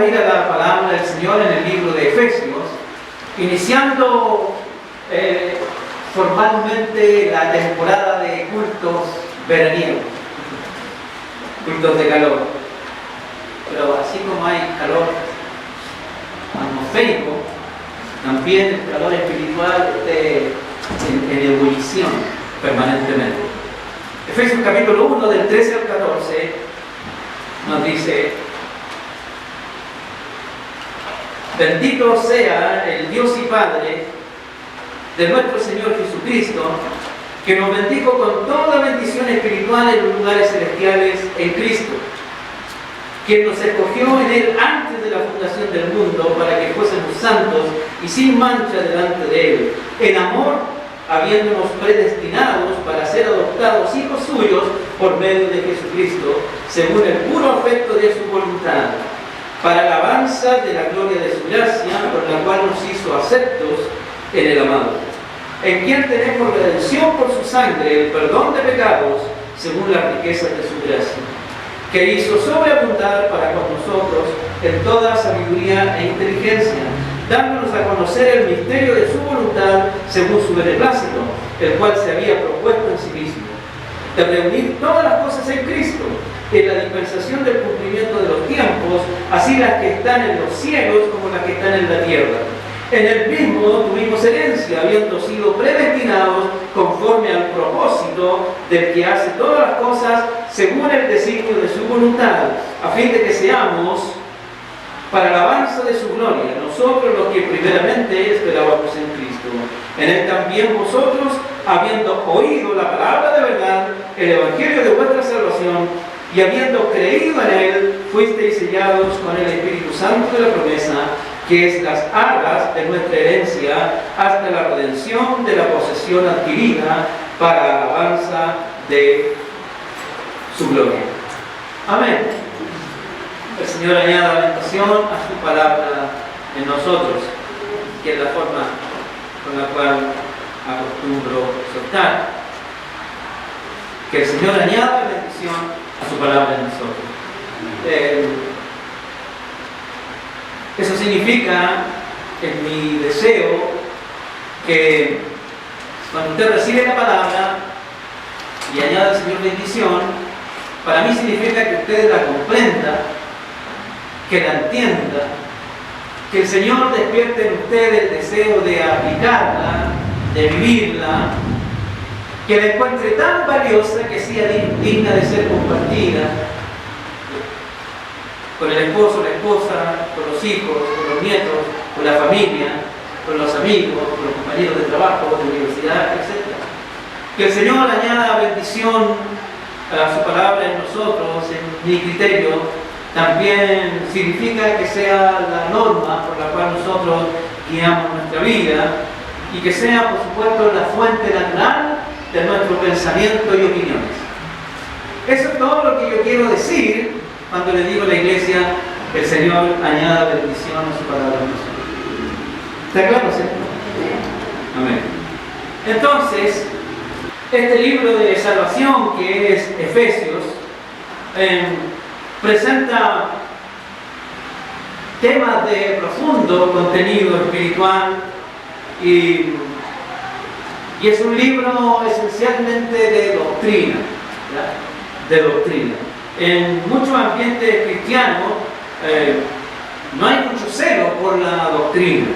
a ir a la palabra del Señor en el libro de Efesios, iniciando formalmente la temporada de cultos veraniegos, cultos de calor. Pero así como hay calor atmosférico, también el calor espiritual en ebullición permanentemente. Efesios capítulo 1, del 13 al 14, nos dice: bendito sea el Dios y Padre de nuestro Señor Jesucristo, que nos bendijo con toda bendición espiritual en los lugares celestiales en Cristo, quien nos escogió en Él antes de la fundación del mundo para que fuésemos santos y sin mancha delante de Él, en amor, habiéndonos predestinados para ser adoptados hijos suyos por medio de Jesucristo, según el puro afecto de su voluntad, para alabanza de la gloria de su gracia, por la cual nos hizo aceptos en el amado, en quien tenemos redención por su sangre, el perdón de pecados, según las riquezas de su gracia, que hizo sobreabundar para con nosotros en toda sabiduría e inteligencia, dándonos a conocer el misterio de su voluntad según su beneplácito, el cual se había propuesto en sí mismo, de reunir todas las cosas en Cristo, en la dispensación del cumplimiento de los tiempos, así las que están en los cielos como las que están en la tierra. En el mismo tuvimos herencia, habiendo sido predestinados conforme al propósito del que hace todas las cosas según el designio de su voluntad, a fin de que seamos para alabanza de su gloria, nosotros los que primeramente esperábamos en Cristo. En Él también vosotros, habiendo oído la palabra de verdad, el evangelio de vuestra salvación, y habiendo creído en Él, fuisteis sellados con el Espíritu Santo de la promesa, que es las arras de nuestra herencia, hasta la redención de la posesión adquirida para alabanza de su gloria. Amén. El Señor añada bendición a su palabra en nosotros, que es la forma con la cual acostumbro soltar. Que el Señor añada bendición a su palabra en nosotros. Eso significa, en mi deseo, que cuando usted recibe la palabra y añade al Señor bendición, para mí significa que usted la comprenda, que la entienda, que el Señor despierte en usted el deseo de aplicarla, de vivirla, que la encuentre tan valiosa que sea digna de ser compartida con el esposo, la esposa, con los hijos, con los nietos, con la familia, con los amigos, con los compañeros de trabajo, de universidad, etc. Que el Señor añada bendición a su palabra en nosotros, en mi criterio, también significa que sea la norma por la cual nosotros guiamos nuestra vida y que sea, por supuesto, la fuente natural de nuestro pensamiento y opiniones. Eso es todo lo que yo quiero decir cuando le digo a la iglesia: el Señor añada bendición a su palabra. ¿Está claro, cierto? Amén. Entonces, este libro de salvación, que es Efesios, presenta temas de profundo contenido espiritual y es un libro esencialmente de doctrina, ¿ya? De doctrina. En muchos ambientes cristianos no hay mucho celo por la doctrina.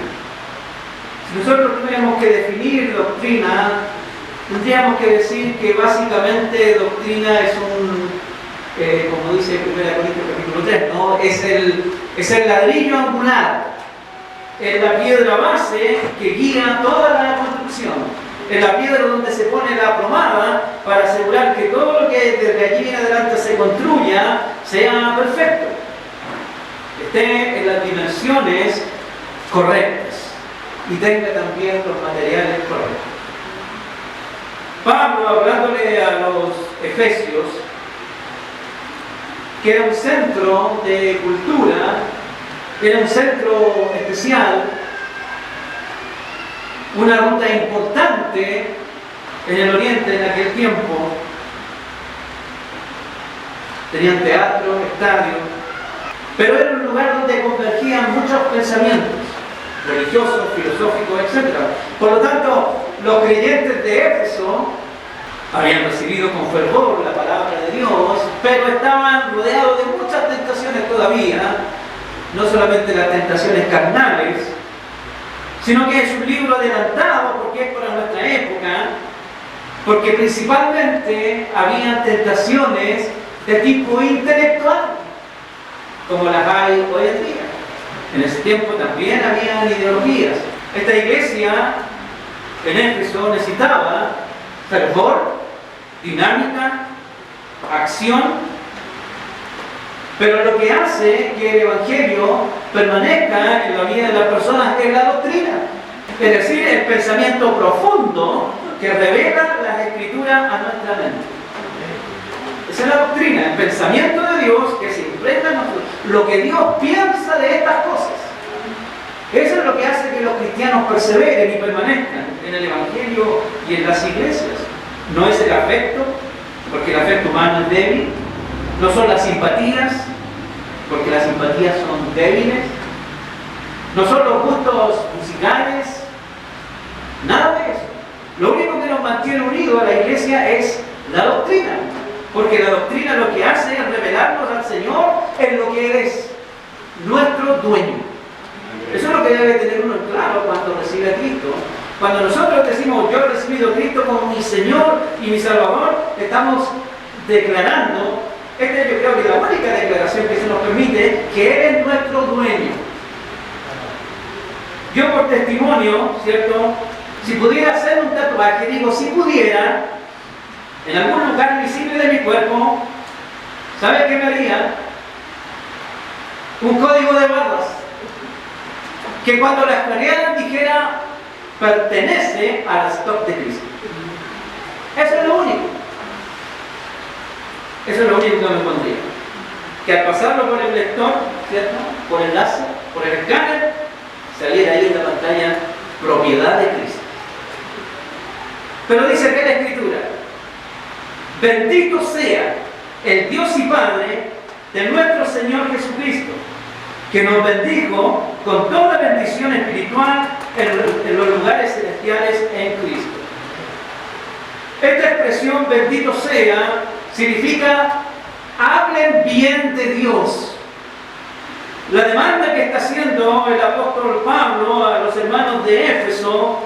Si nosotros tuviéramos que definir doctrina, tendríamos que decir que básicamente doctrina es como dice 1 Corintios capítulo 3, ¿no? Es el ladrillo angular, es la piedra base que guía toda la construcción. Es la piedra donde se pone la plomada para asegurar que todo lo que desde allí en adelante se construya sea perfecto, esté en las dimensiones correctas y tenga también los materiales correctos. Pablo, hablándole a los efesios, que era un centro de cultura, era un centro especial, una ruta importante en el Oriente en aquel tiempo. Tenían teatro, estadios, Pero era un lugar donde convergían muchos pensamientos religiosos, filosóficos, etc. Por lo tanto, los creyentes de Éfeso habían recibido con fervor la palabra de Dios, pero estaban rodeados de muchas tentaciones todavía, no solamente las tentaciones carnales, sino que es un libro adelantado porque es para nuestra época, porque principalmente habían tentaciones de tipo intelectual, como las hay hoy en día. En ese tiempo también habían ideologías. Esta iglesia en Éfeso necesitaba fervor, dinámica, acción, pero lo que hace que el Evangelio permanezca en la vida de las personas es la doctrina, es decir, el pensamiento profundo que revela las Escrituras a nuestra mente. Esa es la doctrina, el pensamiento de Dios que se impregna en nosotros, lo que Dios piensa de estas cosas. Eso es lo que hace que los cristianos perseveren y permanezcan en el Evangelio y en las iglesias. No es el afecto, porque el afecto humano es débil. No son las simpatías, porque las simpatías son débiles. No son los gustos musicales. Nada de eso. Lo único que nos mantiene unidos a la iglesia es la doctrina. Porque la doctrina lo que hace es revelarnos al Señor en lo que Él es, nuestro dueño. Eso es lo que debe tener uno claro cuando recibe a Cristo. Cuando nosotros decimos, yo he recibido a Cristo como mi Señor y mi Salvador, estamos declarando, esta yo creo que es la única declaración que se nos permite, que Él es nuestro dueño. Yo por testimonio, ¿cierto? Si pudiera hacer un tatuaje, digo, si pudiera, en algún lugar visible de mi cuerpo, ¿sabe qué me haría? Un código de barras, que cuando la escanearan dijera, pertenece al stock de Cristo. Eso es lo único. Eso es lo único que me pondría. Que al pasarlo por el lector, ¿cierto? Por el láser, por el escáner, saliera ahí en la pantalla, propiedad de Cristo. Pero dice que la Escritura, bendito sea el Dios y Padre de nuestro Señor Jesucristo, que nos bendijo con toda bendición espiritual en los lugares celestiales en Cristo. Esta expresión, bendito sea, significa hablen bien de Dios. La demanda que está haciendo el apóstol Pablo a los hermanos de Éfeso,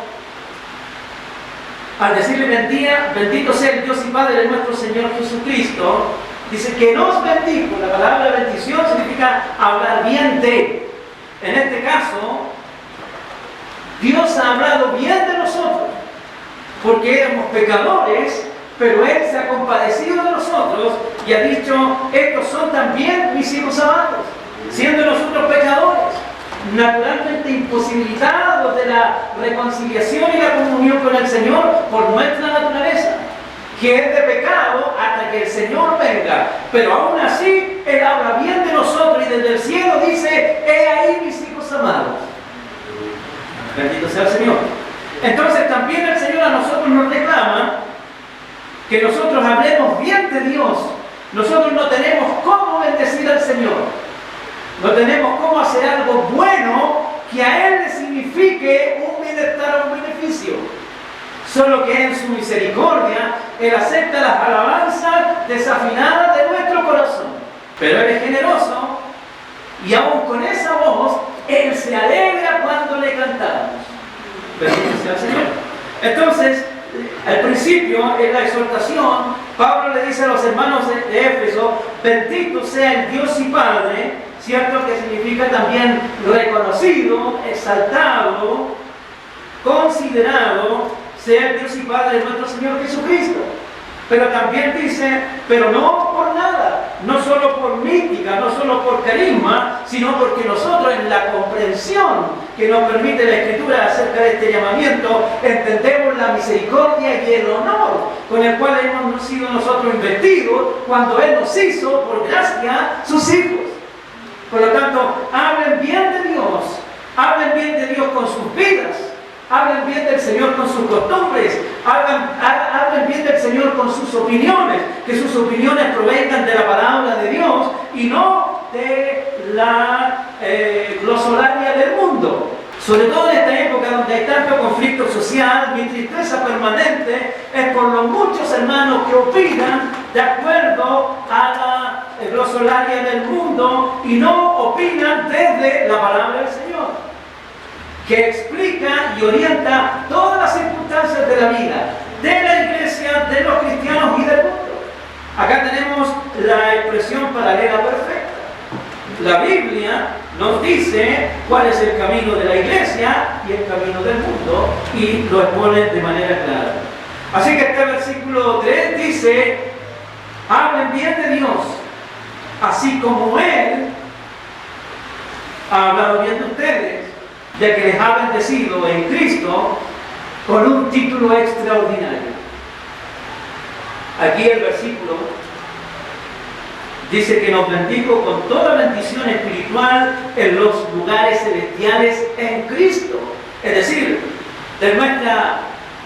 al decirle bendito sea el Dios y Padre de nuestro Señor Jesucristo, dice que nos bendijo. La palabra bendición significa hablar bien de. En este caso, Dios ha hablado bien de nosotros, porque éramos pecadores, pero Él se ha compadecido de nosotros y ha dicho, estos son también mis hijos amados, siendo nosotros pecadores, naturalmente imposibilitados de la reconciliación y la comunión con el Señor por nuestra naturaleza, que es de pecado hasta que el Señor venga. Pero aún así, Él habla bien de nosotros y desde el cielo dice, he ahí mis hijos amados. Bendito sea el Señor. Entonces también el Señor a nosotros nos reclama que nosotros hablemos bien de Dios. Nosotros no tenemos cómo bendecir al Señor. No tenemos cómo hacer algo bueno que a Él le signifique un bienestar o un beneficio. Solo que en su misericordia Él acepta las alabanzas desafinadas de nuestro corazón. Pero Él es generoso y aún con esa voz Él se alegra cuando le cantamos. Bendito sea el Señor. Entonces, al principio, en la exhortación, Pablo le dice a los hermanos de Éfeso, bendito sea el Dios y Padre, ¿cierto? Que significa también reconocido, exaltado, considerado, sea el Dios y Padre de nuestro Señor Jesucristo. Pero también dice, pero no por nada, no solo por mística, no solo por carisma, sino porque nosotros en la comprensión que nos permite la Escritura acerca de este llamamiento, entendemos la misericordia y el honor con el cual hemos sido nosotros investidos cuando Él nos hizo, por gracia, sus hijos. Por lo tanto, hablen bien de Dios, hablen bien de Dios con sus vidas, hablen bien del Señor con sus costumbres, hablen bien del Señor con sus opiniones, que sus opiniones provengan de la palabra de Dios y no de la glosolaria del mundo. Sobre todo en esta época donde hay tanto conflicto social, mi tristeza permanente es por los muchos hermanos que opinan de acuerdo a la glosolaria del mundo y no opinan desde la palabra del Señor, que explica y orienta todas las circunstancias de la vida, de la iglesia, de los cristianos y del mundo. Acá tenemos la expresión paralela perfecta. La Biblia nos dice cuál es el camino de la iglesia y el camino del mundo y lo expone de manera clara. Así que este versículo 3 dice: hablen bien de Dios, así como Él ha hablado bien de ustedes, ya que les ha bendecido en Cristo con un título extraordinario. Aquí el versículo dice que nos bendijo con toda bendición espiritual en los lugares celestiales en Cristo. Es decir, de nuestra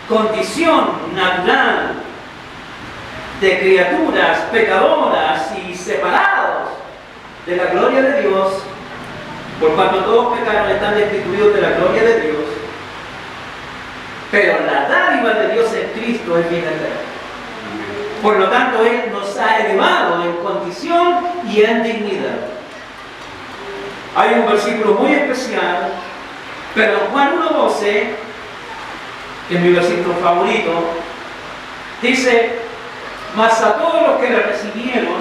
condición natural de criaturas pecadoras y separados de la gloria de Dios, por cuanto todos pecaron están destituidos de la gloria de Dios, pero la dádiva de Dios en Cristo es vida eterna. Por lo tanto, Él nos ha elevado en condición y en dignidad. Hay un versículo muy especial, pero Juan 1:12, que es mi versículo favorito, dice: mas a todos los que le recibieron,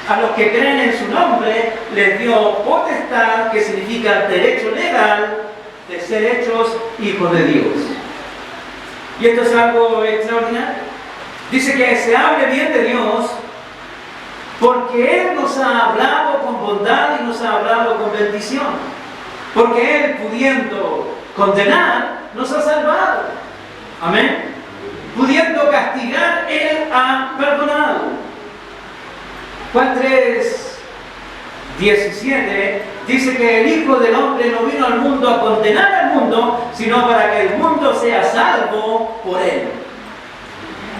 a los que creen en su nombre, les dio potestad, que significa derecho legal, de ser hechos hijos de Dios. Y esto es algo extraordinario. Dice que se hable bien de Dios porque Él nos ha hablado con bondad y nos ha hablado con bendición. Porque Él, pudiendo condenar, nos ha salvado. Amén. Pudiendo castigar, Él ha perdonado. Juan 3:17 dice que el Hijo del Hombre no vino al mundo a condenar al mundo, sino para que el mundo sea salvo por Él.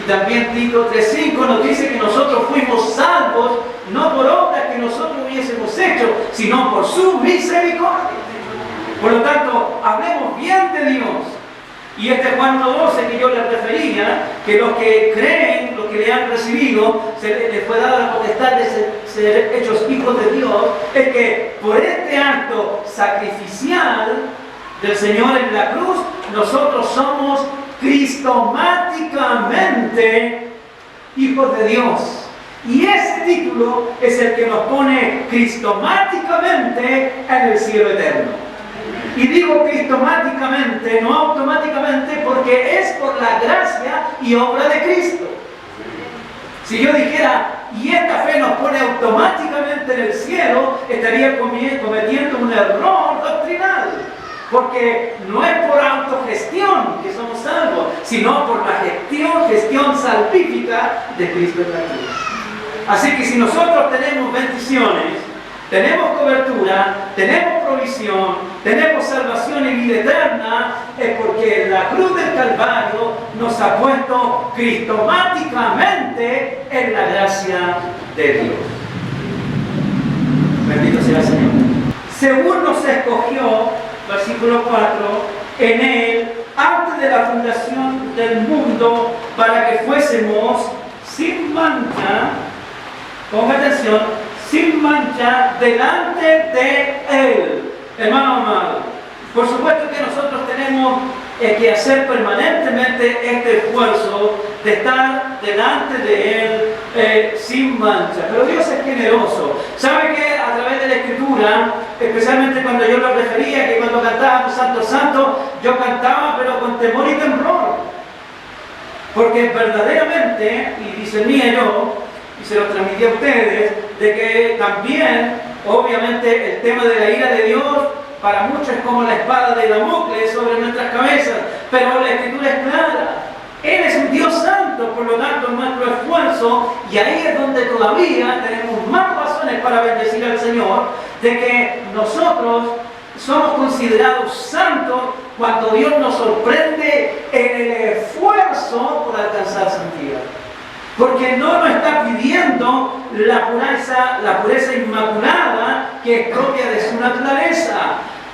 Y también Tito 3:5 nos dice que nosotros fuimos salvos no por obras que nosotros hubiésemos hecho, sino por su misericordia. Por lo tanto, hablemos bien de Dios. Y este Juan 1:12 que yo les refería, que los que creen, los que le han recibido, les fue dada la potestad de ser hechos hijos de Dios, es que por este acto sacrificial del Señor en la cruz, nosotros somos cristomáticamente hijos de Dios. Y ese título es el que nos pone cristomáticamente en el cielo eterno. Y digo cristomáticamente, no automáticamente, porque es por la gracia y obra de Cristo. Si yo dijera, y esta fe nos pone automáticamente en el cielo, estaría cometiendo un error doctrinal. Porque no es por autogestión que somos salvos, sino por la gestión salvífica de Cristo en la cruz. Así que si nosotros tenemos bendiciones, tenemos cobertura, tenemos provisión, tenemos salvación y vida eterna, es porque la cruz del Calvario nos ha puesto cristomáticamente en la gracia de Dios. Bendito sea el Señor. Según nos escogió, versículo 4, en Él, antes de la fundación del mundo, para que fuésemos sin mancha, ponga atención, sin mancha delante de Él. Hermano amado, por supuesto que nosotros tenemos que hacer permanentemente este esfuerzo de estar delante de Él sin mancha. Pero Dios es generoso. ¿Sabe que a través de la Escritura, especialmente cuando yo lo refería, que cuando cantábamos Santo Santo, yo cantaba pero con temor y temblor? Porque verdaderamente, y discernía yo, y se lo transmití a ustedes, de que también, obviamente, el tema de la ira de Dios para muchos es como la espada de Damocles sobre nuestras cabezas, pero la Escritura es clara. Él es un Dios santo, por lo tanto, nuestro esfuerzo, y ahí es donde todavía tenemos más razones para bendecir al Señor, de que nosotros somos considerados santos cuando Dios nos sorprende en el esfuerzo por alcanzar santidad. Porque no nos está pidiendo viviendo la pureza inmaculada que es propia de su naturaleza.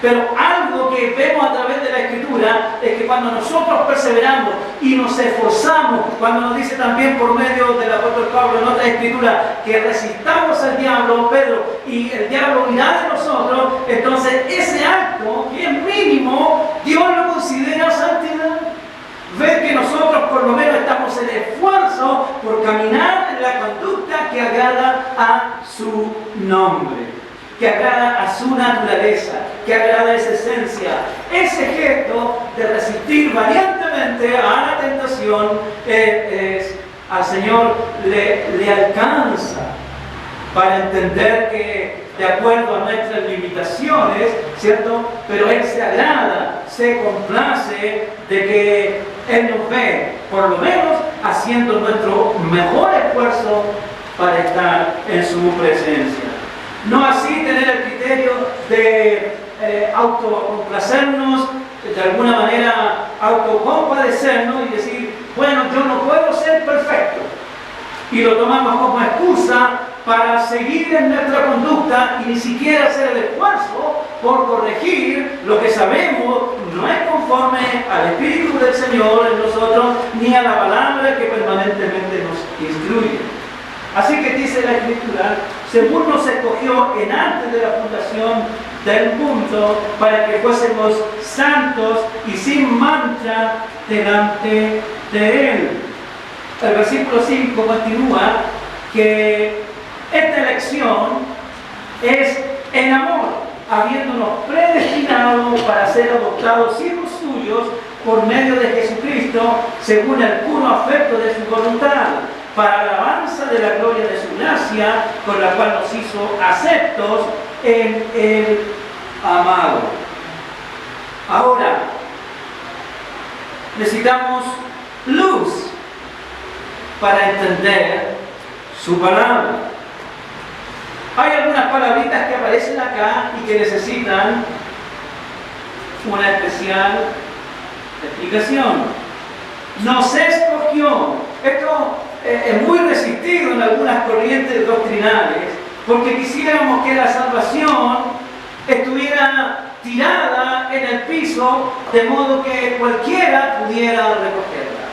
Pero algo que vemos a través de la Escritura es que cuando nosotros perseveramos y nos esforzamos, cuando nos dice también por medio del apóstol Pablo en otra Escritura que resistamos al diablo, Pedro, y el diablo irá de nosotros, entonces ese acto, que es mínimo, Dios lo considera santidad. Ver que nosotros por lo menos estamos en esfuerzo por caminar en la conducta que agrada a su nombre, que agrada a su naturaleza, que agrada a esa esencia. Ese gesto de resistir valientemente a la tentación al Señor le alcanza para entender que de acuerdo a nuestras limitaciones, ¿cierto? Pero Él se agrada, se complace de que Él nos ve, por lo menos haciendo nuestro mejor esfuerzo para estar en su presencia. No así tener el criterio de autocomplacernos, de alguna manera autocompadecernos y decir, bueno, yo no puedo ser perfecto. Y lo tomamos como excusa para seguir en nuestra conducta y ni siquiera hacer el esfuerzo por corregir lo que sabemos no es conforme al Espíritu del Señor en nosotros, ni a la palabra que permanentemente nos instruye. Así que dice la Escritura, según nos escogió en antes de la fundación del mundo, para que fuésemos santos y sin mancha delante de Él. El versículo 5 continúa que esta elección es en amor, habiéndonos predestinado para ser adoptados hijos suyos por medio de Jesucristo, según el puro afecto de su voluntad, para alabanza de la gloria de su gracia, con la cual nos hizo aceptos en el amado. Ahora, necesitamos luz para entender su palabra. Hay algunas palabritas que aparecen acá y que necesitan una especial explicación. Nos escogió. Esto es muy resistido en algunas corrientes doctrinales, porque quisiéramos que la salvación estuviera tirada en el piso, de modo que cualquiera pudiera recogerla.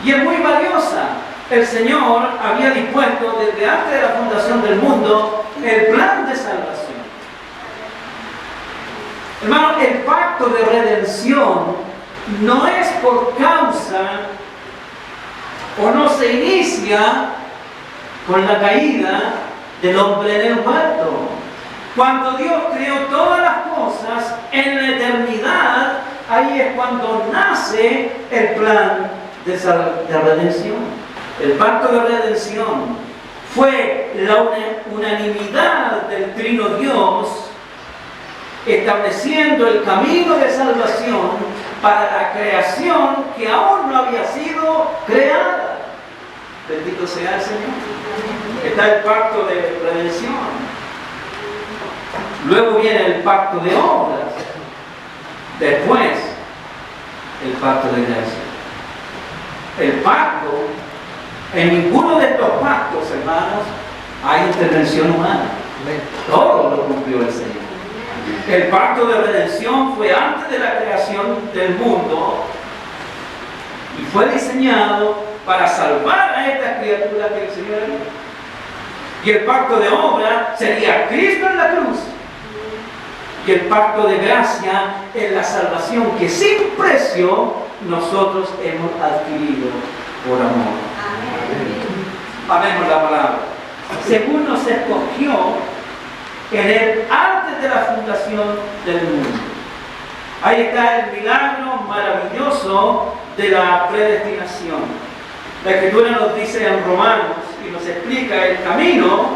Y es muy valiosa. El Señor había dispuesto desde antes de la fundación del mundo el plan de salvación. Hermano, el pacto de redención no es por causa o no se inicia con la caída del hombre en el huerto. Cuando Dios creó todas las cosas en la eternidad, ahí es cuando nace el plan de redención. El pacto de redención fue la unanimidad del Trino Dios estableciendo el camino de salvación para la creación que aún no había sido creada. Bendito sea el Señor. Está el pacto de redención. Luego viene el pacto de obras. Después, el pacto de gracia. El pacto, en ninguno de estos pactos, hermanos, hay intervención humana. Todo lo cumplió el Señor. El pacto de redención fue antes de la creación del mundo y fue diseñado para salvar a estas criaturas que el Señor había. Y el pacto de obra sería Cristo en la cruz. Y el pacto de gracia es la salvación que sin precio nosotros hemos adquirido por amor. Amemos la palabra. Según nos escogió en él antes de la fundación del mundo. Ahí está el milagro maravilloso de la predestinación. La Escritura nos dice en Romanos y nos explica el camino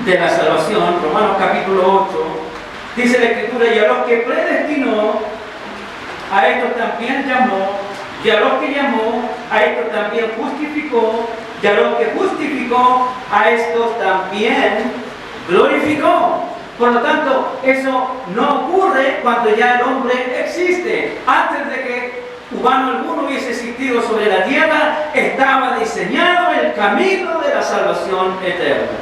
de la salvación. Romanos capítulo 8 dice la Escritura: y a los que predestinó, a estos también llamó, y a los que llamó, a estos también justificó, y a los que justificó, a estos también glorificó. Por lo tanto, eso no ocurre cuando ya el hombre existe. Antes de que humano alguno hubiese existido sobre la tierra, estaba diseñado el camino de la salvación eterna.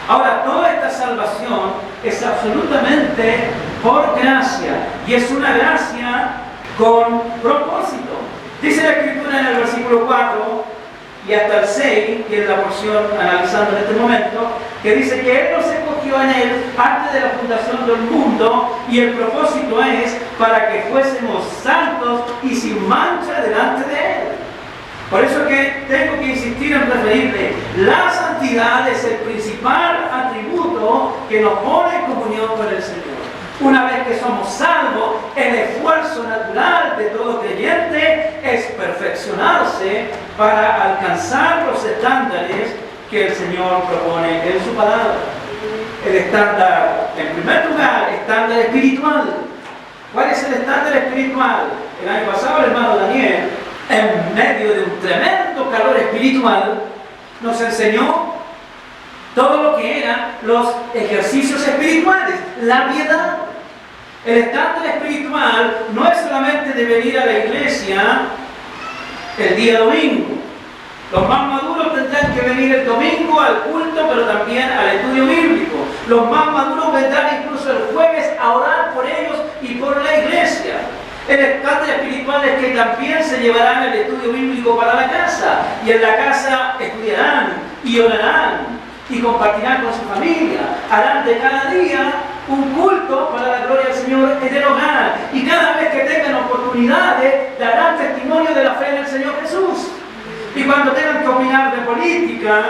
Ahora, toda esta salvación es absolutamente por gracia, y es una gracia con propósito. Dice la Escritura en el versículo 4 y hasta el 6, que es la porción analizando en este momento, que dice que Él nos escogió en Él antes de la fundación del mundo, y el propósito es para que fuésemos santos y sin mancha delante de Él. Por eso es que tengo que insistir en referirle, la santidad es el principal atributo que nos pone en comunión con el Señor. Una vez que somos salvos, el esfuerzo natural de todo creyente es perfeccionarse para alcanzar los estándares que el Señor propone en su palabra. El estándar, en primer lugar, estándar espiritual. ¿Cuál es el estándar espiritual? El año pasado el hermano Daniel, en medio de un tremendo calor espiritual, nos enseñó todo lo que eran los ejercicios espirituales, la piedad. El estándar espiritual no es solamente de venir a la iglesia el día domingo. Los más maduros tendrán que venir el domingo al culto, pero también al estudio bíblico. Los más maduros vendrán incluso el jueves a orar por ellos y por la iglesia. El estándar espiritual es que también se llevarán el estudio bíblico para la casa, y en la casa estudiarán y orarán y compartirán con su familia. Harán de cada día un culto para la gloria del Señor en el hogar, y cada vez que tengan oportunidades darán testimonio de la fe en el Señor Jesús. Y cuando tengan que opinar de política,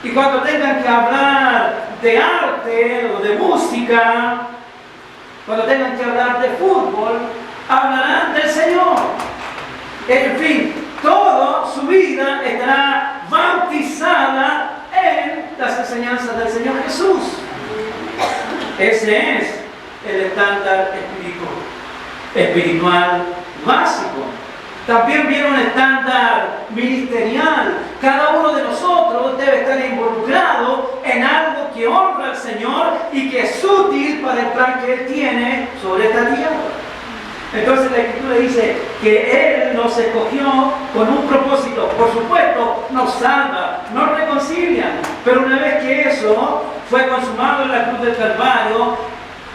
y cuando tengan que hablar de arte o de música, cuando tengan que hablar de fútbol, hablarán del Señor. En fin, toda su vida estará bautizada en las enseñanzas del Señor Jesús. Ese es el estándar espiritual básico. También viene un estándar ministerial. Cada uno de nosotros debe estar involucrado en algo que honra al Señor y que es útil para el plan que Él tiene sobre esta tierra. Entonces la Escritura dice que Él nos escogió con un propósito. Por supuesto, nos salva, nos reconcilia, pero una vez que eso fue consumado en la cruz del Calvario,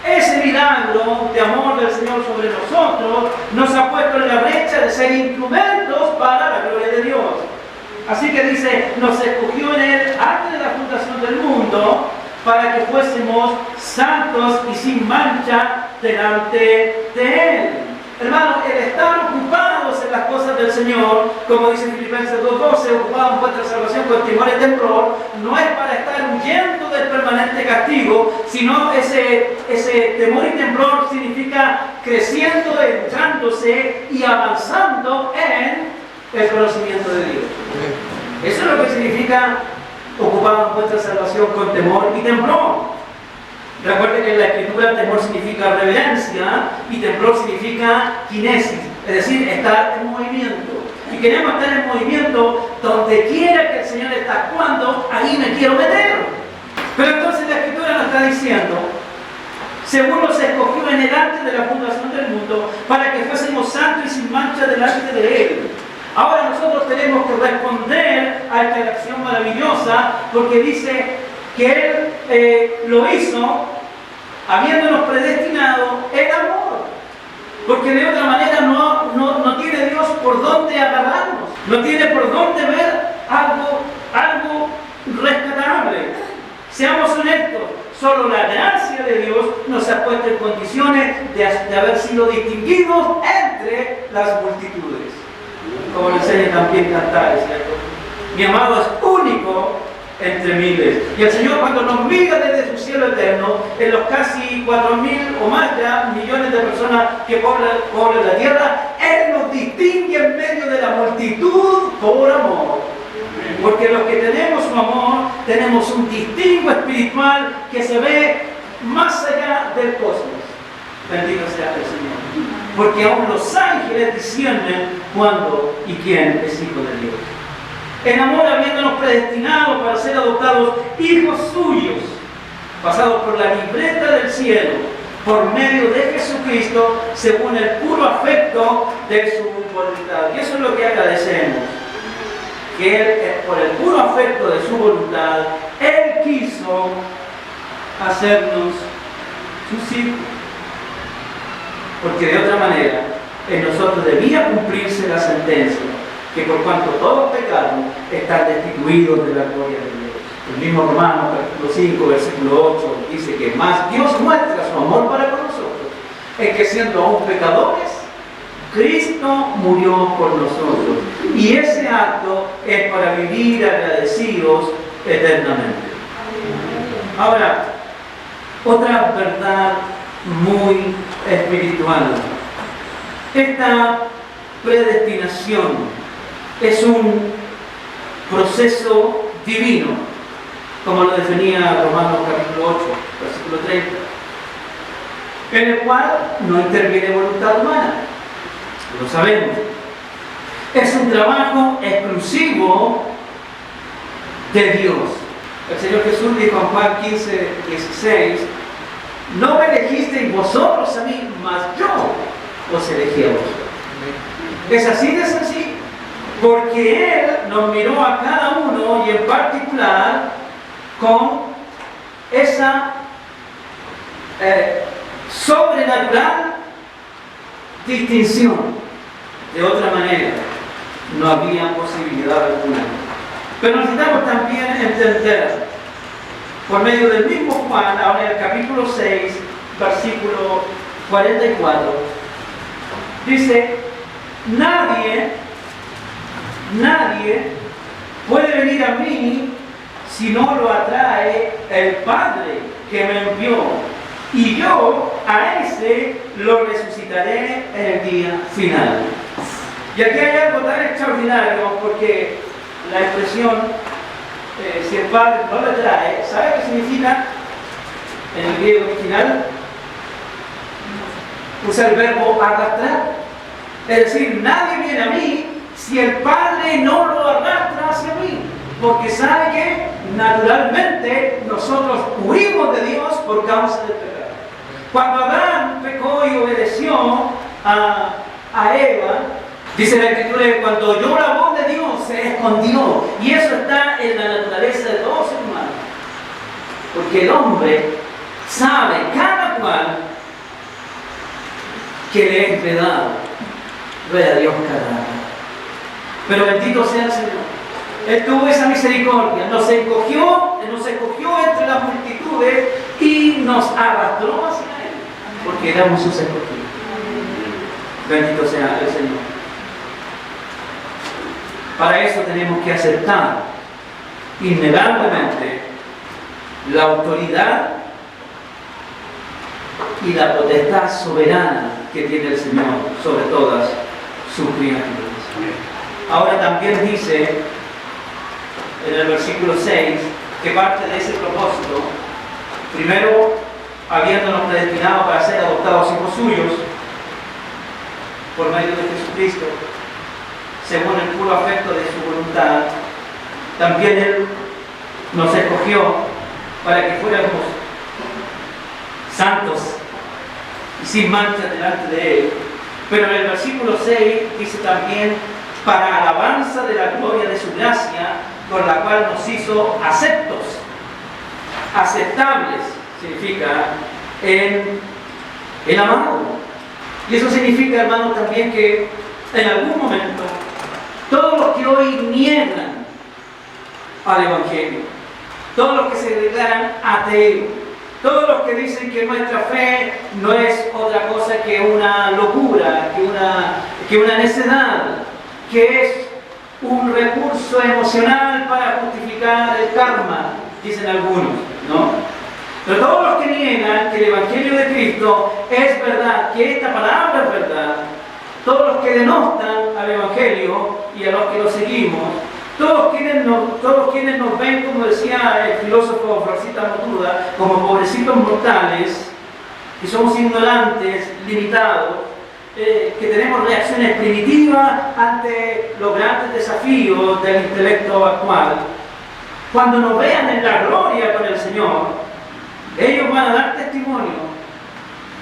ese milagro de amor del Señor sobre nosotros nos ha puesto en la brecha de ser instrumentos para la gloria de Dios. Así que dice, nos escogió en Él antes de la fundación del mundo para que fuésemos santos y sin mancha delante de Él. Hermanos, el estar ocupados en las cosas del Señor, como dice Filipenses 2:12, ocupados en vuestra salvación con temor y temblor, no es para estar huyendo del permanente castigo, sino ese temor y temblor significa creciendo, entrándose y avanzando en el conocimiento de Dios. Eso es lo que significa ocupados en vuestra salvación con temor y temblor. Recuerden que en la Escritura temor significa reverencia y temblor significa kinesis, es decir, estar en movimiento. Y queremos estar en movimiento donde quiera que el Señor está actuando, ahí me quiero meter. Pero entonces la Escritura nos está diciendo, según nos escogió en el antes de la fundación del mundo, para que fuésemos santos y sin mancha delante de Él. Ahora nosotros tenemos que responder a esta acción maravillosa, porque dice que Él lo hizo habiéndonos predestinado en amor, porque de otra manera no tiene Dios por dónde agarrarnos, no tiene por dónde ver algo rescatable. Seamos honestos, solo la gracia de Dios nos ha puesto en condiciones de haber sido distinguidos entre las multitudes, como le enseña también Cantares, ¿cierto? Mi amado es único entre miles. Y el Señor, cuando nos mira desde su cielo eterno, en los casi 4.000 o más ya millones de personas que poblan la tierra, Él nos distingue en medio de la multitud por amor. Porque los que tenemos su amor, tenemos un distingo espiritual que se ve más allá del cosmos. Bendito sea el Señor. Porque aún los ángeles disciernen cuándo y quién es hijo de Dios. En amor, habiéndonos predestinados para ser adoptados hijos suyos, pasados por la libreta del cielo, por medio de Jesucristo, según el puro afecto de su voluntad. Y eso es lo que agradecemos, que Él, por el puro afecto de su voluntad, Él quiso hacernos sus hijos. Porque de otra manera, en nosotros debía cumplirse la sentencia, que por cuanto todos pecaron, están destituidos de la gloria de Dios. El mismo Romanos, capítulo 5, versículo 8, dice que más Dios muestra su amor para con nosotros, es que siendo aún pecadores, Cristo murió por nosotros. Y ese acto es para vivir agradecidos eternamente. Ahora, otra verdad muy espiritual. Esta predestinación es un proceso divino, como lo definía Romanos capítulo 8, versículo 30, en el cual no interviene voluntad humana. Lo sabemos. Es un trabajo exclusivo de Dios. El Señor Jesús dijo en Juan 15, 16, no me elegisteis vosotros a mí, mas yo os elegí a vosotros. Es así de sencillo, porque Él nos miró a cada uno y en particular con esa sobrenatural distinción. De otra manera, no había posibilidad alguna. Pero necesitamos también entender, por medio del mismo Juan, ahora en el capítulo 6, versículo 44, dice, nadie puede venir a mí si no lo atrae el Padre que me envió, y yo a ese lo resucitaré en el día final. Y aquí hay algo tan extraordinario, porque la expresión si el Padre no lo trae, ¿sabe qué significa en el griego original? Usa el verbo arrastrar. Es decir, nadie viene a mí si el Padre no lo arrastra hacia mí, porque sabe que naturalmente nosotros huimos de Dios por causa del pecado. Cuando Adán pecó y obedeció a Eva, dice la Escritura que cuando oyó la voz de Dios se escondió, y eso está en la naturaleza de todo ser humano, porque el hombre sabe cada cual que le es vedado ver a Dios cada día. Pero bendito sea el Señor, Él tuvo esa misericordia, nos escogió entre las multitudes y nos arrastró hacia Él, porque éramos sus escogidos. Bendito sea el Señor. Para eso tenemos que aceptar innegablemente la autoridad y la potestad soberana que tiene el Señor sobre todas sus criaturas. Ahora también dice en el versículo 6 que parte de ese propósito, primero habiéndonos predestinado para ser adoptados hijos suyos por medio de Jesucristo, según el puro afecto de su voluntad, también Él nos escogió para que fuéramos santos y sin mancha delante de Él. Pero en el versículo 6 dice también, para alabanza de la gloria de su gracia, con la cual nos hizo aceptos, aceptables, significa en el amado. Y eso significa, hermanos, también que en algún momento todos los que hoy niegan al Evangelio, todos los que se declaran ateos, todos los que dicen que nuestra fe no es otra cosa que una locura, que una necedad, que es un recurso emocional para justificar el karma, dicen algunos, ¿no? Pero todos los que niegan que el Evangelio de Cristo es verdad, que esta palabra es verdad, todos los que denostan al Evangelio y a los que lo seguimos, todos quienes nos ven, como decía el filósofo Rosita Motuda, como pobrecitos mortales, que somos ignorantes, limitados, que tenemos reacciones primitivas ante los grandes desafíos del intelecto actual, cuando nos vean en la gloria con el Señor, ellos van a dar testimonio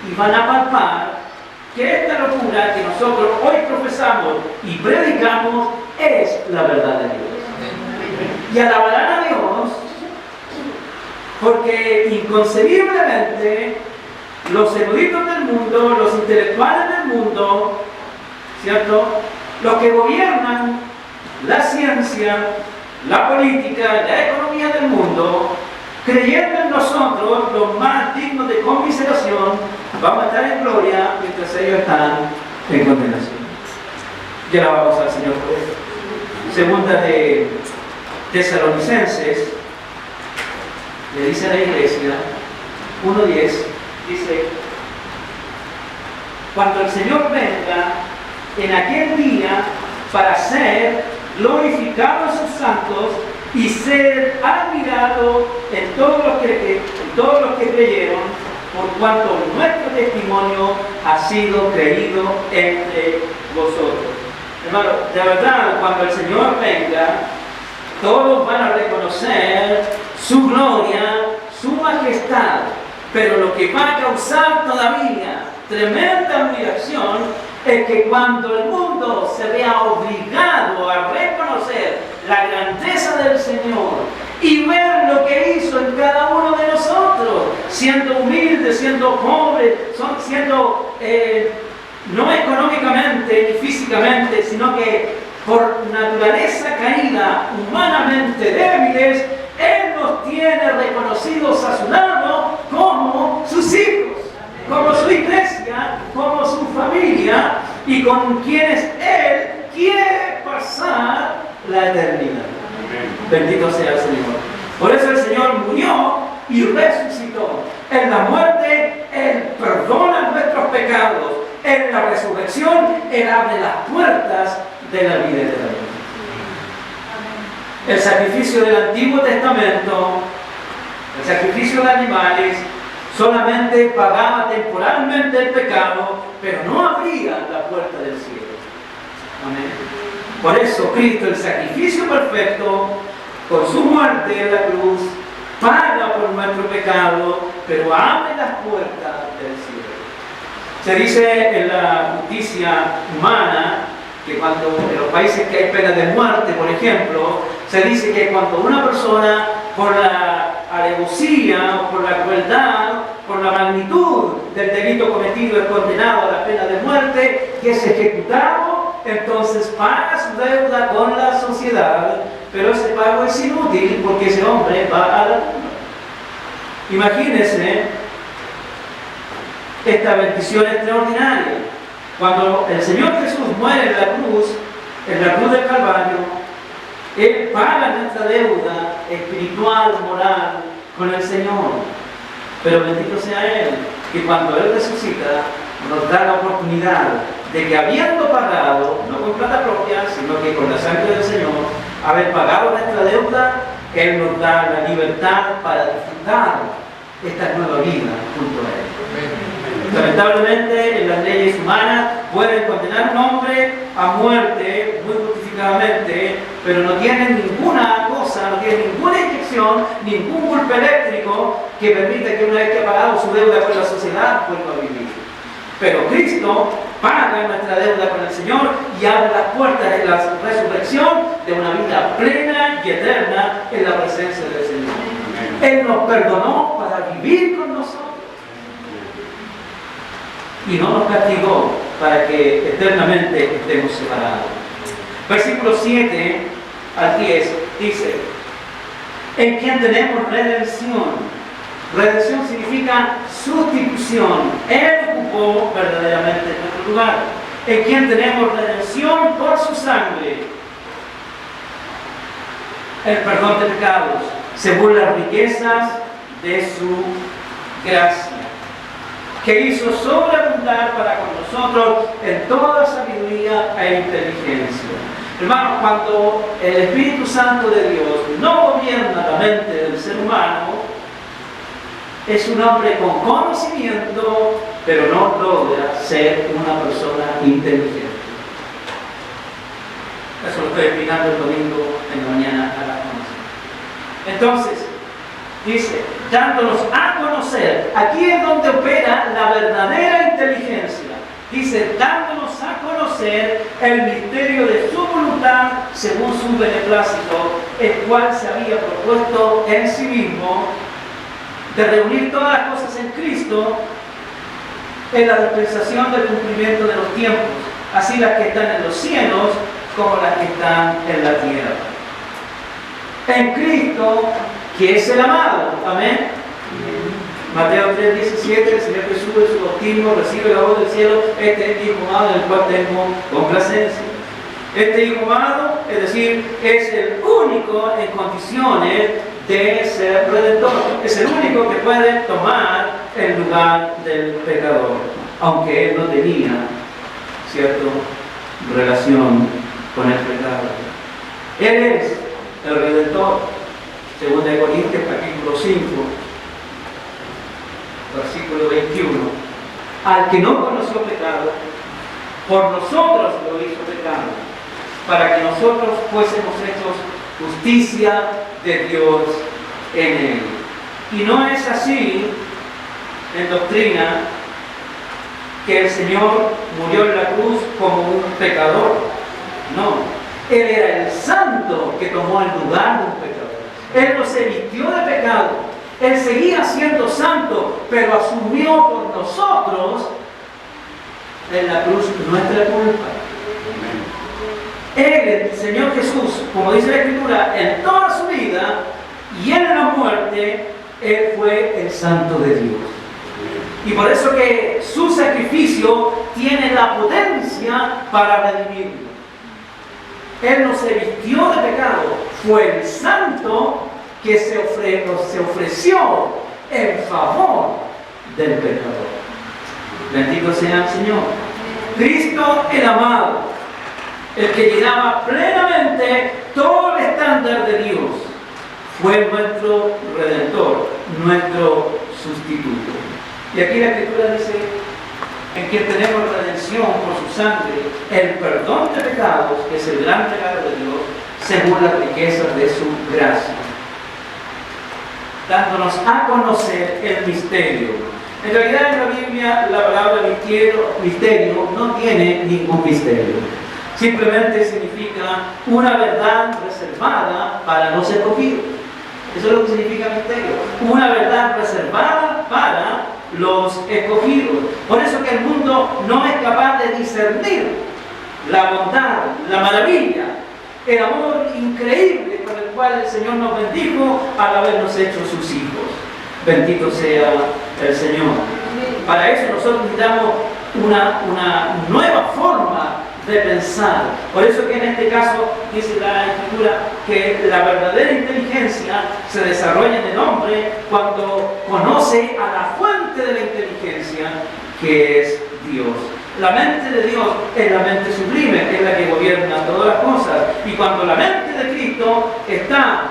y van a palpar que esta locura que nosotros hoy profesamos y predicamos es la verdad de Dios. y alabarán a Dios, porque inconcebiblemente los eruditos del mundo, los intelectuales del mundo, ¿cierto?, los que gobiernan la ciencia, la política, la economía del mundo, creyendo en nosotros, los más dignos de conmiseración, vamos a estar en gloria mientras ellos están en condenación. Y alabamos al Señor por eso. Segunda de Tesalonicenses, le dice a la iglesia, 1:10, dice: cuando el Señor venga en aquel día para ser glorificado en sus santos y ser admirado en todos los que creyeron, por cuanto nuestro testimonio ha sido creído entre vosotros. Hermano, de verdad, cuando el Señor venga, todos van a reconocer su gloria, su majestad, pero lo que va a causar todavía tremenda admiración es que cuando el mundo se vea obligado a reconocer la grandeza del Señor y ver lo que hizo en cada uno de nosotros, siendo humildes, siendo pobres, siendo no económicamente ni físicamente, sino que por naturaleza caída, humanamente débiles, Él nos tiene reconocidos a su lado como sus hijos, como su iglesia, como su familia, y con quienes Él quiere pasar la eternidad. Bendito sea el Señor. Por eso el Señor murió y resucitó. En la muerte Él perdona nuestros pecados. En la resurrección Él abre las puertas de la vida eterna. El sacrificio del Antiguo Testamento, el sacrificio de animales, solamente pagaba temporalmente el pecado, pero no abría la puerta del cielo. Amén. Por eso Cristo, el sacrificio perfecto, con su muerte en la cruz, paga por nuestro pecado, pero abre las puertas del cielo. Se dice en la justicia humana que cuando en los países que hay pena de muerte, por ejemplo, se dice que cuando una persona, por la alevosía o por la crueldad, por la magnitud del delito cometido, es condenado a la pena de muerte y es ejecutado, entonces paga su deuda con la sociedad, pero ese pago es inútil porque ese hombre va a la tumba. Imagínense esta bendición extraordinaria. Cuando el Señor Jesús muere en la cruz del Calvario, Él paga nuestra deuda espiritual, moral, con el Señor. Pero bendito sea Él, que cuando Él resucita, nos da la oportunidad de que, habiendo pagado, no con plata propia, sino que con la sangre del Señor, haber pagado nuestra deuda, Él nos da la libertad para disfrutar esta nueva vida junto a Él. Lamentablemente, en las leyes humanas pueden condenar a un hombre a muerte muy justificadamente, pero no tienen ninguna cosa, no tienen ninguna inyección, ningún golpe eléctrico que permita que una vez que ha pagado su deuda con la sociedad vuelva a vivir. Pero Cristo paga nuestra deuda con el Señor y abre las puertas de la resurrección de una vida plena y eterna en la presencia del Señor. Él nos perdonó para vivir con nosotros y no nos castigó para que eternamente estemos separados. Versículos 7 al 10 dice: en quien tenemos redención. Redención significa sustitución. Él ocupó verdaderamente nuestro lugar. En quien tenemos redención por su sangre, el perdón de pecados, según las riquezas de su gracia, que hizo sobreabundar para con nosotros en toda sabiduría e inteligencia. Hermanos, cuando el Espíritu Santo de Dios no gobierna la mente del ser humano, es un hombre con conocimiento, pero no logra ser una persona inteligente. Eso lo estoy explicando el domingo en la mañana a las 11. Entonces, dice, dándonos a conocer, aquí es donde opera la verdadera inteligencia. Dice, dándonos a conocer el misterio de su voluntad según su beneplácito, el cual se había propuesto en sí mismo de reunir todas las cosas en Cristo en la dispensación del cumplimiento de los tiempos, así las que están en los cielos como las que están en la tierra. En Cristo, que es el amado. Amén. Mateo 3:17, el Señor Jesús en su bautismo recibe la voz del cielo: este es mi Hijo amado en el cual tengo complacencia. Este Hijo amado, es decir, es el único en condiciones de ser redentor. Es el único que puede tomar el lugar del pecador, aunque él no tenía, ¿cierto?, relación con el pecado. Él es el redentor. 2 Corintios capítulo 5, versículo 21. Al que no conoció pecado, por nosotros lo hizo pecado, para que nosotros fuésemos hechos justicia de Dios en él. Y no es así en doctrina que el Señor murió en la cruz como un pecador. No, Él era el santo que tomó el lugar de un pecador. Él no se vistió de pecado. Él seguía siendo santo, pero asumió por nosotros en la cruz nuestra culpa. Él, el Señor Jesús, como dice la Escritura, en toda su vida y en la muerte, Él fue el santo de Dios. Y por eso que su sacrificio tiene la potencia para redimirlo. Él no se vistió de pecado, fue el santo que se ofreció en favor del pecador. Bendito sea el Señor. Cristo el amado, el que llenaba plenamente todo el estándar de Dios, fue nuestro redentor, nuestro sustituto. Y aquí la Escritura dice: en quien tenemos redención por su sangre, el perdón de pecados, que es el gran regalo de Dios, según las riquezas de su gracia, dándonos a conocer el misterio. En realidad en la Biblia la palabra misterio no tiene ningún misterio. Simplemente significa una verdad reservada para los escogidos. Eso es lo que significa misterio. Una verdad reservada para los escogidos. Por eso que el mundo no es capaz de discernir la bondad, la maravilla, el amor increíble con el cual el Señor nos bendijo al habernos hecho sus hijos. Bendito sea el Señor. Para eso nosotros necesitamos una nueva forma de pensar. Por eso que en este caso dice la Escritura que la verdadera inteligencia se desarrolla en el hombre cuando conoce a la fuente de la inteligencia, que es Dios. La mente de Dios es la mente sublime, es la que gobierna todas las cosas. Y cuando la mente de Cristo está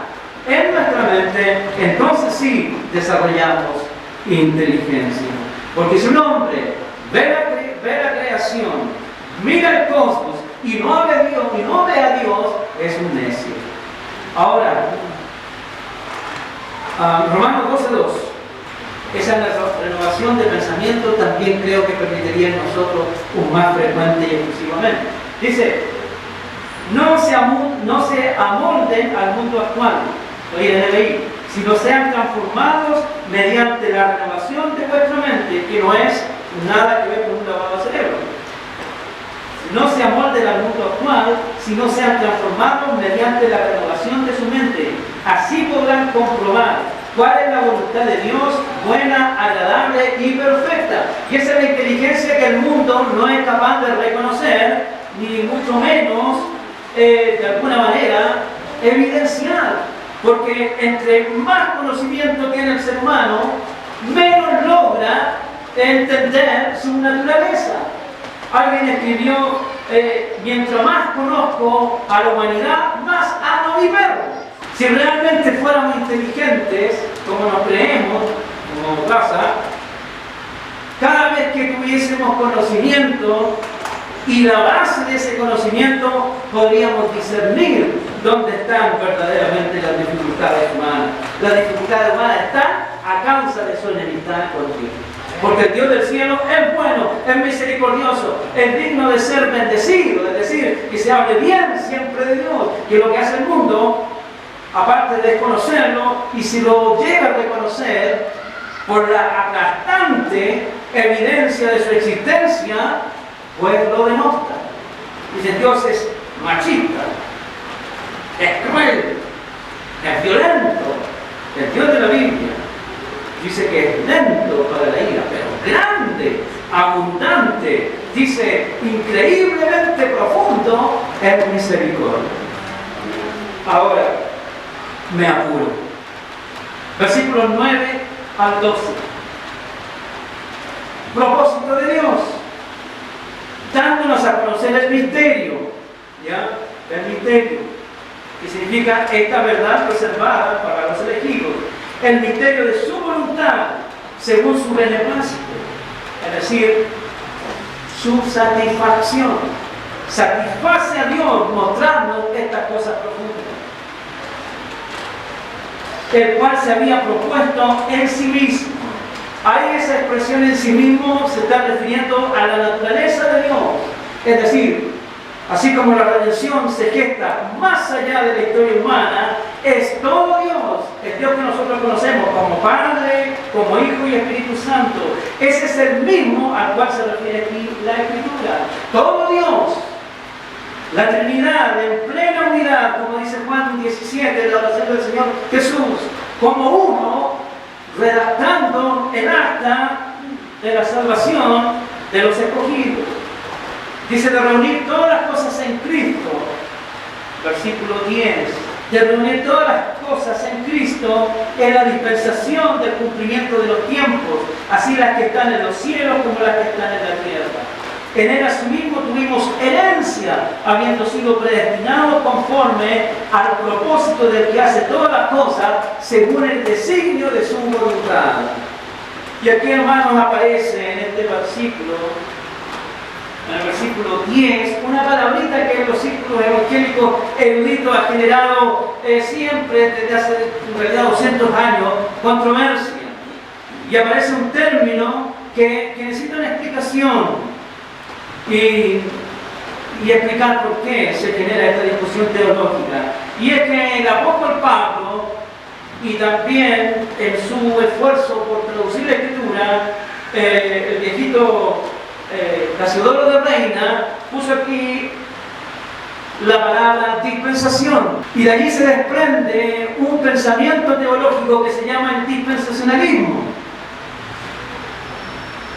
en nuestra mente, entonces sí desarrollamos inteligencia. Porque si un hombre ve la creación, mira el cosmos y no ve a Dios, es un necio. Ahora, Romanos 12:2. Esa renovación de pensamiento también creo que permitiría en nosotros un más frecuente y exclusivamente. Dice: no se amolden al mundo actual, oye, en NBI, sino sean transformados mediante la renovación de vuestra mente, que no es nada que ver con un lavado de cerebro. No se amolden al mundo actual, sino sean transformados mediante la renovación de su mente. Así podrán comprobar cuál es la voluntad de Dios, buena, agradable y perfecta. Y esa es la inteligencia que el mundo no es capaz de reconocer, ni mucho menos, de alguna manera, evidenciar. Porque entre más conocimiento tiene el ser humano, menos logra entender su naturaleza. Alguien escribió: mientras más conozco a la humanidad, más amo mi perro. Si realmente fuéramos inteligentes, como nos creemos, como pasa, cada vez que tuviésemos conocimiento y la base de ese conocimiento, podríamos discernir dónde están verdaderamente las dificultades humanas. Las dificultades humanas están a causa de su enemistad con Dios. Porque el Dios del cielo es bueno, es misericordioso, es digno de ser bendecido, es decir, que se hable bien siempre de Dios. Que lo que hace el mundo aparte de desconocerlo, y si lo llega a reconocer por la aplastante evidencia de su existencia, pues lo denota. Dice, Dios es machista, es cruel, es violento. El Dios de la Biblia dice que es lento para la ira, pero grande, abundante, dice increíblemente profundo en misericordia. Ahora me apuro. Versículos 9 al 12. Propósito de Dios, dándonos a conocer el misterio, ¿ya? El misterio, que significa esta verdad reservada para los elegidos, el misterio de su voluntad, según su beneplácito, es decir, su satisfacción. Satisface a Dios mostrarnos estas cosas profundas, el cual se había propuesto en sí mismo. Ahí esa expresión en sí mismo se está refiriendo a la naturaleza de Dios. Es decir, así como la redención se gesta más allá de la historia humana, es todo Dios, el Dios que nosotros conocemos como Padre, como Hijo y Espíritu Santo. Ese es el mismo al cual se refiere aquí la Escritura. Todo Dios, la Trinidad en plena unidad, como dice Juan 17, la oración del Señor Jesús, como uno, redactando el acta de la salvación de los escogidos. Dice de reunir todas las cosas en Cristo, versículo 10, de reunir todas las cosas en Cristo en la dispensación del cumplimiento de los tiempos, así las que están en los cielos como las que están en la tierra. En él asimismo tuvimos herencia, habiendo sido predestinados conforme al propósito del que hace todas las cosas según el designio de su voluntad. Y aquí, hermanos, aparece en este versículo, en el versículo 10, una palabrita que en los círculos evangélicos eruditos ha generado siempre, desde hace en realidad 200 años, controversia. Y aparece un término que necesita una explicación. Y explicar por qué se genera esta discusión teológica. Y es que el apóstol Pablo, y también en su esfuerzo por traducir la Escritura, el viejito Casiodoro de Reina puso aquí la palabra dispensación. Y de allí se desprende un pensamiento teológico que se llama el dispensacionalismo.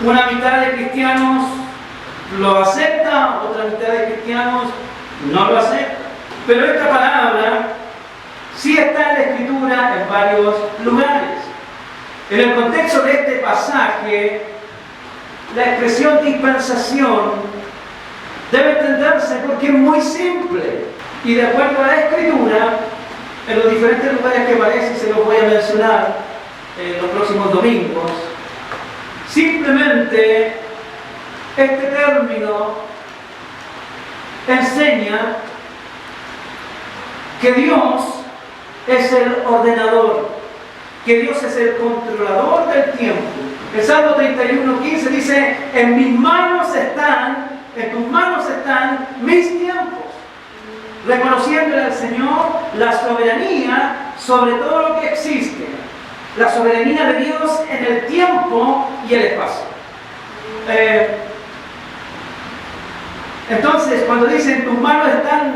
Una mitad de cristianos lo acepta, otra mitad de cristianos no lo acepta. Pero esta palabra sí está en la Escritura en varios lugares. En el contexto de este pasaje, la expresión dispensación debe entenderse porque es muy simple. Y de acuerdo a la Escritura, en los diferentes lugares que aparece, se los voy a mencionar los próximos domingos, simplemente este término enseña que Dios es el ordenador, que Dios es el controlador del tiempo. El Salmo 31:15 dice, en tus manos están mis tiempos. Reconociéndole al Señor la soberanía sobre todo lo que existe. La soberanía de Dios en el tiempo y el espacio. Entonces, cuando dice en tus manos están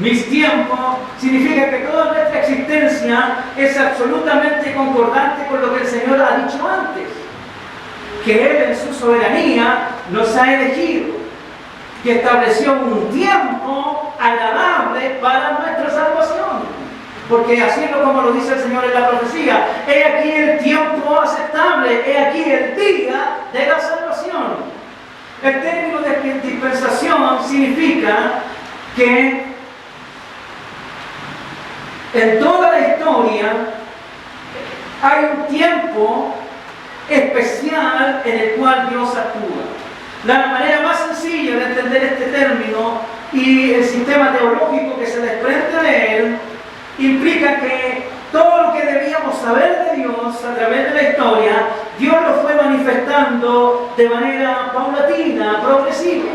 mis tiempos, significa que toda nuestra existencia es absolutamente concordante con lo que el Señor ha dicho antes, que Él en su soberanía nos ha elegido y estableció un tiempo agradable para nuestra salvación, porque así es como lo dice el Señor en la profecía: he aquí el tiempo aceptable, he aquí el día de la salvación. El término de dispensación significa que en toda la historia hay un tiempo especial en el cual Dios actúa. La manera más sencilla de entender este término y el sistema teológico que se desprende de él implica que todo lo que debíamos saber de Dios a través de la historia, Dios lo fue manifestando de manera paulatina, progresiva.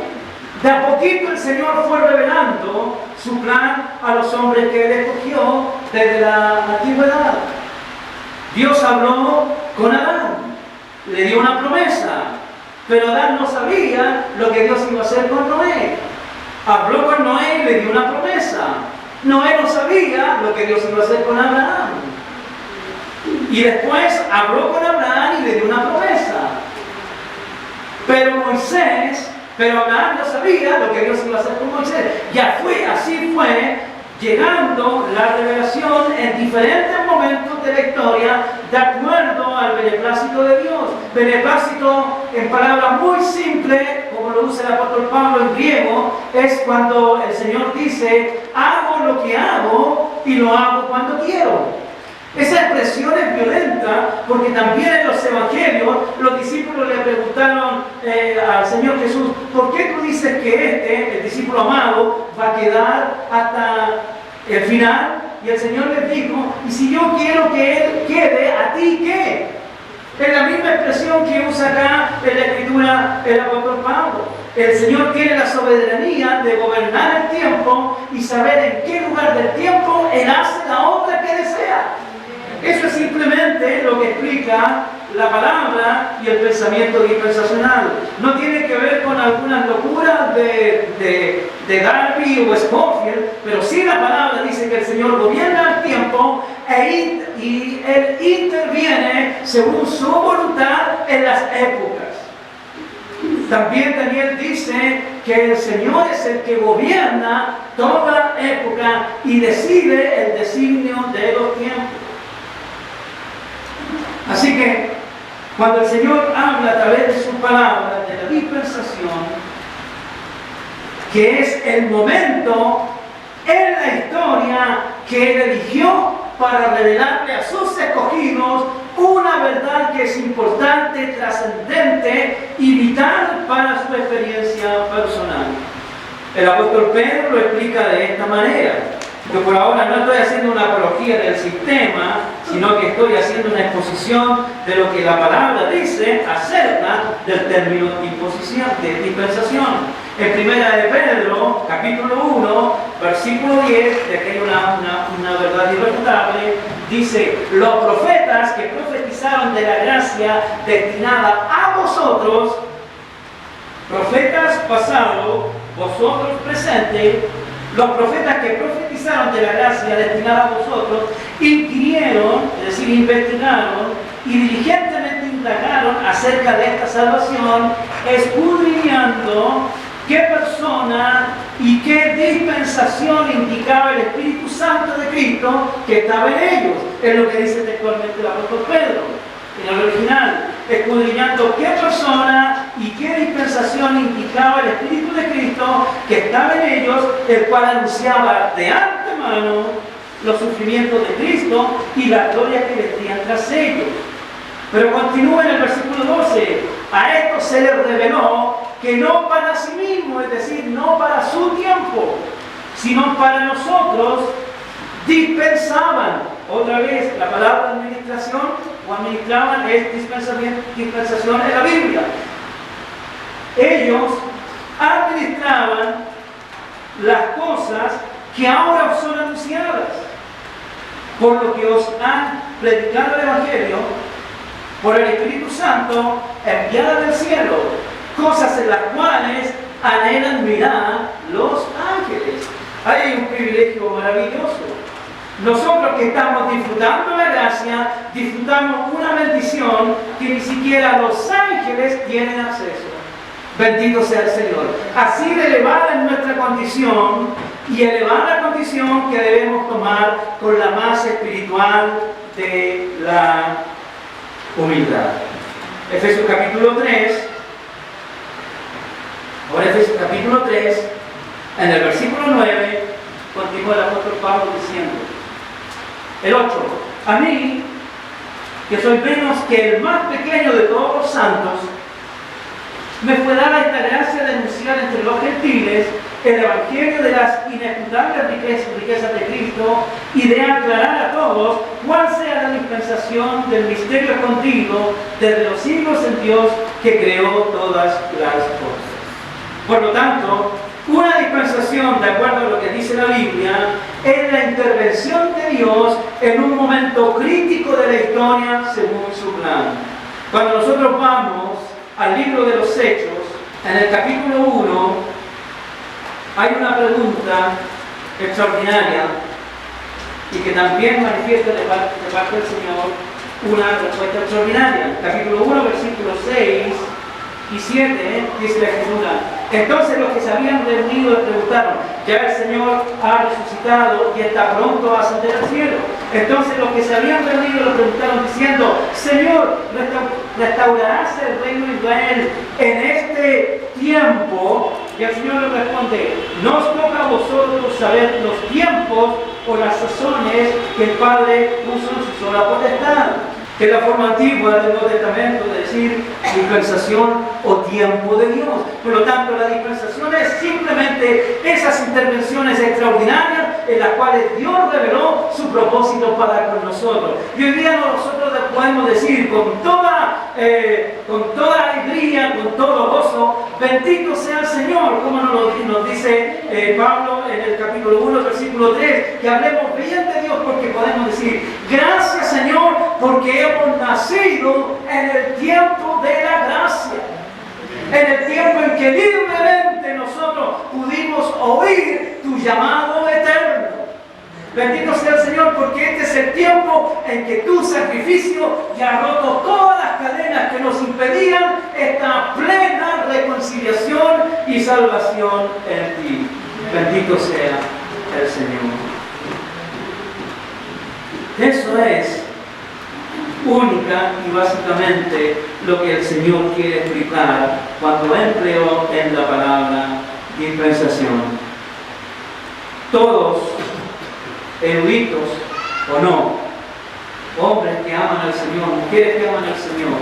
De a poquito el Señor fue revelando su plan a los hombres que Él escogió desde la antigüedad. Dios habló con Adán, le dio una promesa, pero Adán no sabía lo que Dios iba a hacer con Noé. Habló con Noé y le dio una promesa. Noé no sabía lo que Dios iba a hacer con Abraham. Y después habló con Abraham y le dio una promesa. Pero Abraham no sabía lo que Dios iba a hacer con Moisés. Así fue, llegando la revelación en diferentes momentos de la historia, de acuerdo al beneplácito de Dios. Beneplácito, en palabras muy simples, como lo usa el apóstol Pablo en griego, es cuando el Señor dice: hago lo que hago y lo hago cuando quiero. Esa expresión es violenta porque también en los evangelios los discípulos le preguntaron al Señor Jesús: ¿por qué tú dices que el discípulo amado, va a quedar hasta el final? Y el Señor les dijo: ¿y si yo quiero que Él quede, a ti qué? Es la misma expresión que usa acá en la Escritura el apóstol Pablo. El Señor tiene la soberanía de gobernar el tiempo y saber en qué lugar del tiempo Él hace la obra que desea. Eso es simplemente lo que explica la palabra y el pensamiento dispensacional. No tiene que ver con algunas locuras de Darby o Scofield, pero sí la palabra dice que el Señor gobierna el tiempo y Él interviene según su voluntad en las épocas. También Daniel dice que el Señor es el que gobierna toda época y decide el designio de los tiempos. Así que, cuando el Señor habla a través de su palabra de la dispensación, que es el momento en la historia que Él eligió para revelarle a sus escogidos una verdad que es importante, trascendente y vital para su experiencia personal. El apóstol Pedro lo explica de esta manera. Yo por ahora no estoy haciendo una apología del sistema, sino que estoy haciendo una exposición de lo que la palabra dice acerca del término dispensación. En primera de Pedro, capítulo 1, versículo 10, de que hay una verdad irrefutable, dice: los profetas que profetizaron de la gracia destinada a vosotros, profetas pasados, vosotros presentes, los profetas que profetizaron de la gracia destinada a vosotros, inquirieron, es decir, investigaron y diligentemente indagaron acerca de esta salvación, escudriñando qué persona y qué dispensación indicaba el Espíritu Santo de Cristo que estaba en ellos. Es lo que dice textualmente el apóstol Pedro. En el original, escudriñando qué persona y qué dispensación indicaba el Espíritu de Cristo que estaba en ellos, el cual anunciaba de antemano los sufrimientos de Cristo y la gloria que vendrían tras ellos. Pero continúa en el versículo 12: a esto se les reveló que no para sí mismo, es decir, no para su tiempo, sino para nosotros, dispensaban. Otra vez, la palabra administración o administraban es dispensación en la Biblia. Ellos administraban las cosas que ahora os son anunciadas, por lo que os han predicado el Evangelio por el Espíritu Santo enviada del cielo, cosas en las cuales anhelan mirar los ángeles. Hay un privilegio maravilloso. Nosotros que estamos disfrutando la gracia, disfrutamos una bendición que ni siquiera los ángeles tienen acceso. Bendito sea el Señor. Así de elevada es nuestra condición y elevada condición que debemos tomar con la más espiritual de la humildad. Efesios capítulo 3. Ahora Efesios capítulo 3, en el versículo 9, continúa el apóstol Pablo diciendo, el 8, a mí, que soy menos que el más pequeño de todos los santos, me fue dada esta gracia de anunciar entre los gentiles el evangelio de las inescrutables riquezas de Cristo y de aclarar a todos cuál sea la dispensación del misterio escondido desde los siglos en Dios que creó todas las cosas. Por lo tanto, Una dispensación, de acuerdo a lo que dice la Biblia, es la intervención de Dios en un momento crítico de la historia según su plan. Cuando nosotros vamos al libro de los Hechos, en el capítulo 1, hay una pregunta extraordinaria y que también manifiesta de parte del Señor una respuesta extraordinaria. Capítulo 1, versículos 6 y 7, dice la Escritura: entonces los que se habían reunido le preguntaron, ya el Señor ha resucitado y está pronto a ascender al cielo. Entonces los que se habían reunido le preguntaron diciendo, Señor, ¿restaurarás el reino de Israel en este tiempo? Y el Señor le responde, no os toca a vosotros saber los tiempos o las sazones que el Padre puso en su sola potestad. Que es la forma antigua del Nuevo Testamento de decir dispensación o tiempo de Dios. Por lo tanto, la dispensación es simplemente esas intervenciones extraordinarias en las cuales Dios reveló su propósito para con nosotros. Y hoy día nosotros podemos decir con toda alegría, con todo gozo, bendito sea el Señor, como nos dice Pablo en el capítulo 1, versículo 3, que hablemos bien de Dios porque podemos decir, gracias Señor, porque hemos nacido en el tiempo de la gracia, en el tiempo en que libremente nosotros pudimos oír tu llamado eterno. Bendito sea el Señor, porque este es el tiempo en que tu sacrificio ya ha roto todas las cadenas que nos impedían esta plena reconciliación y salvación en ti. Bendito sea el Señor. Eso es única y básicamente lo que el Señor quiere explicar cuando empleó en la palabra dispensación. Todos, eruditos o no, hombres que aman al Señor, mujeres que aman al Señor,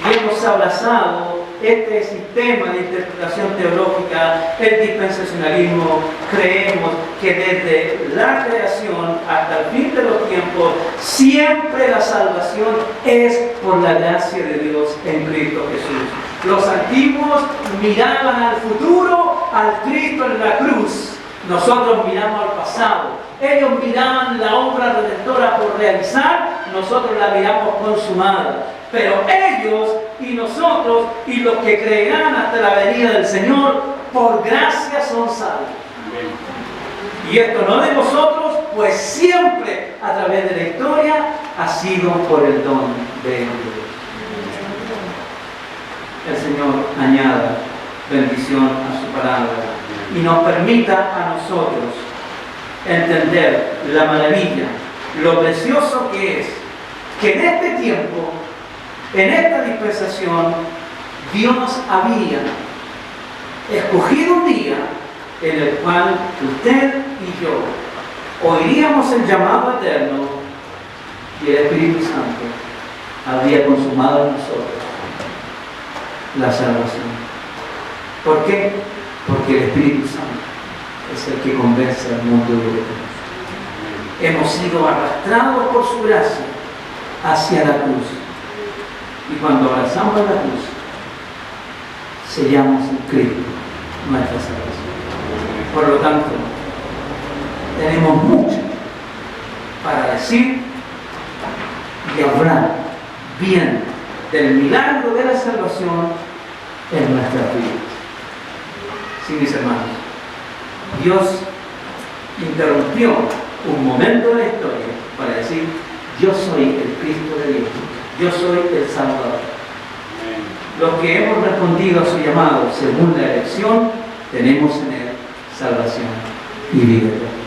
y hemos abrazado este sistema de interpretación teológica, el dispensacionalismo, creemos que desde la creación hasta el fin de los tiempos, siempre la salvación es por la gracia de Dios en Cristo Jesús. Los antiguos miraban al futuro, al Cristo en la cruz. Nosotros miramos al pasado. Ellos miraban la obra redentora por realizar, nosotros la miramos consumada. Pero ellos y nosotros y los que creerán hasta la venida del Señor, por gracia son salvos. Y esto no de vosotros, pues siempre a través de la historia ha sido por el don de Dios. El Señor añada bendición a su palabra y nos permita a nosotros entender la maravilla, lo precioso que es que en este tiempo, en esta dispensación, Dios había escogido un día en el cual usted y yo oiríamos el llamado eterno y el Espíritu Santo habría consumado en nosotros la salvación. ¿Por qué? Porque el Espíritu Santo es el que convence al mundo de lo que tenemos. Hemos sido arrastrados por su gracia hacia la cruz. Y cuando abrazamos la cruz, sellamos en Cristo nuestra salvación. Por lo tanto, tenemos mucho para decir y hablar bien del milagro de la salvación en nuestras vidas. Sí, mis hermanos, Dios interrumpió un momento de la historia para decir, yo soy el Cristo de Dios, yo soy el Salvador. Los que hemos respondido a su llamado según la elección, tenemos en él salvación y vida eterna.